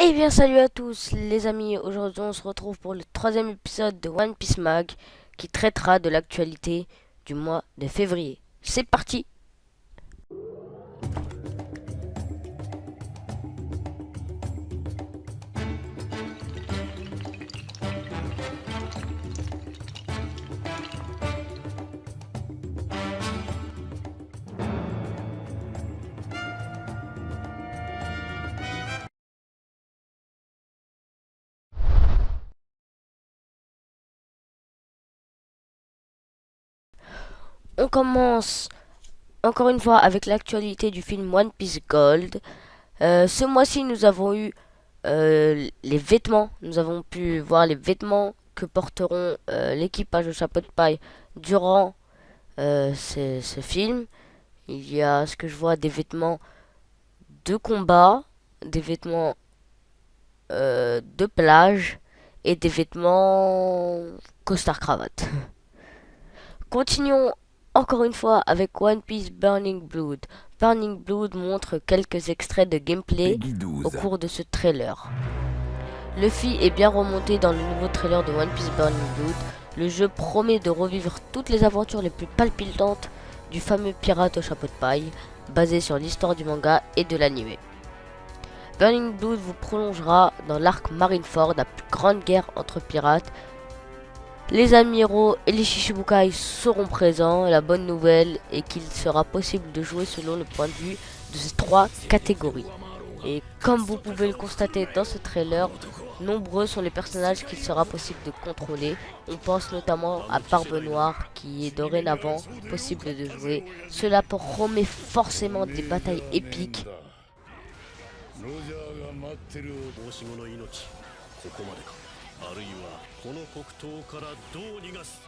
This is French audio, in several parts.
Eh bien salut à tous les amis, aujourd'hui on se retrouve pour le troisième épisode de One Piece Mag qui traitera de l'actualité du mois de février. C'est parti. On commence encore une fois avec l'actualité du film One Piece Gold. Ce mois-ci nous avons eu les vêtements, nous avons pu voir les vêtements que porteront l'équipage au chapeau de paille durant ce film. Il y a ce que je vois des vêtements de combat, des vêtements de plage et des vêtements costard cravate. Continuons encore une fois avec One Piece Burning Blood. Burning Blood montre quelques extraits de gameplay Peggy au 12. cours de ce trailer. Luffy est bien remonté dans le nouveau trailer de One Piece Burning Blood. Le jeu promet de revivre toutes les aventures les plus palpitantes du fameux pirate au chapeau de paille, basé sur l'histoire du manga et de l'anime. Burning Blood vous prolongera dans l'arc Marineford, la plus grande guerre entre pirates. Les amiraux et les Shichibukai seront présents. La bonne nouvelle est qu'il sera possible de jouer selon le point de vue de ces trois catégories. Et comme vous pouvez le constater dans ce trailer, nombreux sont les personnages qu'il sera possible de contrôler. On pense notamment à Barbe Noire qui est dorénavant possible de jouer. Cela promet forcément des batailles épiques. ロジャーが待ってる申し子の命ここまでかあるいはこの黒刀からどう逃がす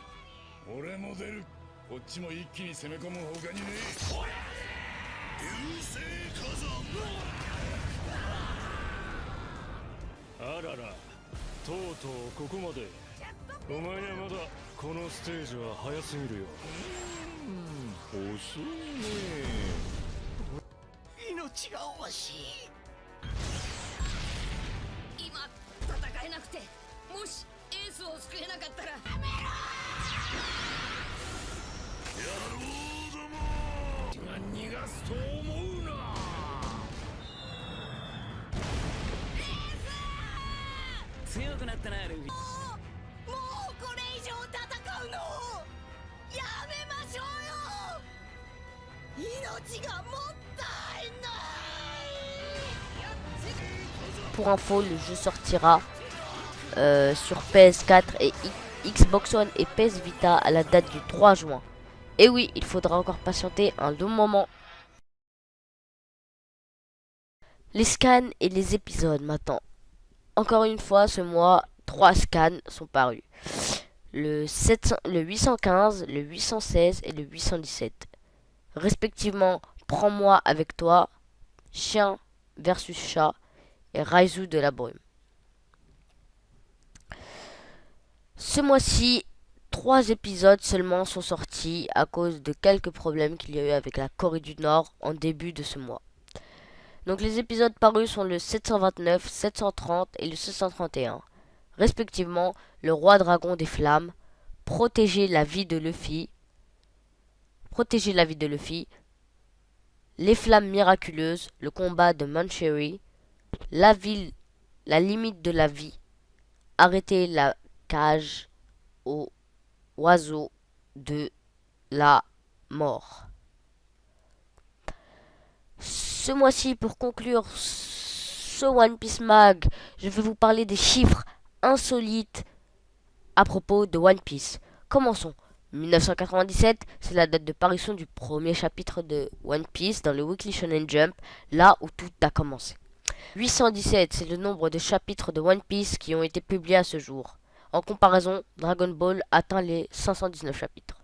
俺も出るこっちも一気に攻め込む他にねえ流星火山あららとうとうここまでお前にはまだこのステージは早すぎるよ遅いね命が惜しい今戦えなくてもしエースを救えなかったらや野郎どもが逃がすと思うな強くなったなルフィもうこれ以上戦うのやめましょうよ命がもったいない Pour info, le jeu sortira sur PS4 et Xbox One et PS Vita à la date du 3 juin. Et oui, il faudra encore patienter un long moment. Les scans et les épisodes maintenant. Encore une fois, ce mois, 3 scans sont parus. Le 815, le 816 et le 817. Respectivement, Prends-moi avec toi, Chien versus Chat et Raizu de la brume. Ce mois-ci, 3 épisodes seulement sont sortis à cause de quelques problèmes qu'il y a eu avec la Corée du Nord en début de ce mois. Donc les épisodes parus sont le 729, 730 et le 731. Respectivement, le roi dragon des flammes, protéger la vie de Luffy, les flammes miraculeuses, le combat de Manchery, la limite de la vie, arrêter la cage au oiseau de la mort. Ce mois-ci, pour conclure ce One Piece Mag, je vais vous parler des chiffres insolites à propos de One Piece. Commençons. 1997, c'est la date de parution du premier chapitre de One Piece dans le Weekly Shonen Jump, là où tout a commencé. 817, c'est le nombre de chapitres de One Piece qui ont été publiés à ce jour. En comparaison, Dragon Ball atteint les 519 chapitres.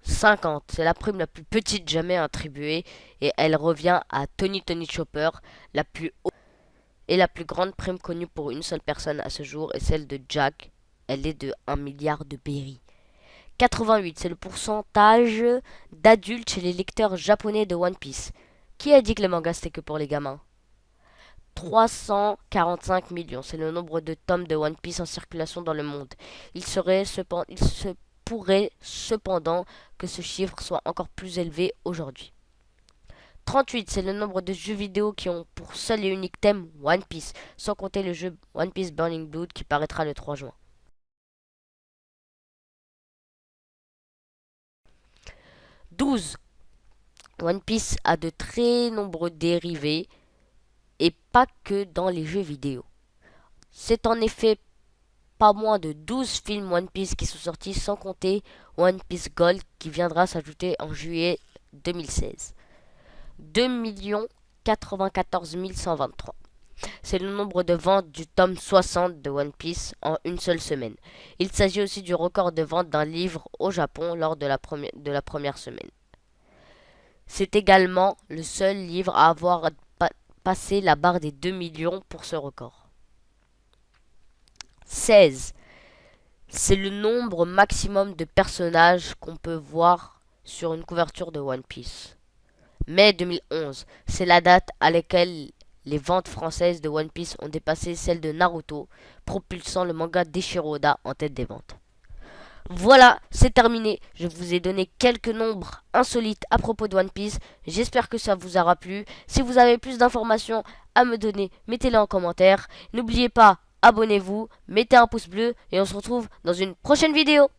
50, c'est la prime la plus petite jamais attribuée et elle revient à Tony Chopper, la plus haute et la plus grande prime connue pour une seule personne à ce jour est celle de Jack. Elle est de 1 milliard de berry. 88, c'est le pourcentage d'adultes chez les lecteurs japonais de One Piece. Qui a dit que les mangas c'était que pour les gamins? 345 millions. C'est le nombre de tomes de One Piece en circulation dans le monde. Il se pourrait cependant que ce chiffre soit encore plus élevé aujourd'hui. 38, c'est le nombre de jeux vidéo qui ont pour seul et unique thème One Piece, sans compter le jeu One Piece Burning Blood qui paraîtra le 3 juin. 12. One Piece a de très nombreux dérivés et pas que dans les jeux vidéo. C'est en effet pas moins de 12 films One Piece qui sont sortis sans compter One Piece Gold qui viendra s'ajouter en juillet 2016. 2 94 123. C'est le nombre de ventes du tome 60 de One Piece en une seule semaine. Il s'agit aussi du record de vente d'un livre au Japon lors de la première semaine. C'est également le seul livre à avoir passé la barre des 2 millions pour ce record. 16. C'est le nombre maximum de personnages qu'on peut voir sur une couverture de One Piece. Mai 2011, c'est la date à laquelle les ventes françaises de One Piece ont dépassé celles de Naruto, propulsant le manga d'Eiichiro Oda en tête des ventes. Voilà, c'est terminé. Je vous ai donné quelques nombres insolites à propos de One Piece. J'espère que ça vous aura plu. Si vous avez plus d'informations à me donner, mettez-les en commentaire. N'oubliez pas, abonnez-vous, mettez un pouce bleu et on se retrouve dans une prochaine vidéo.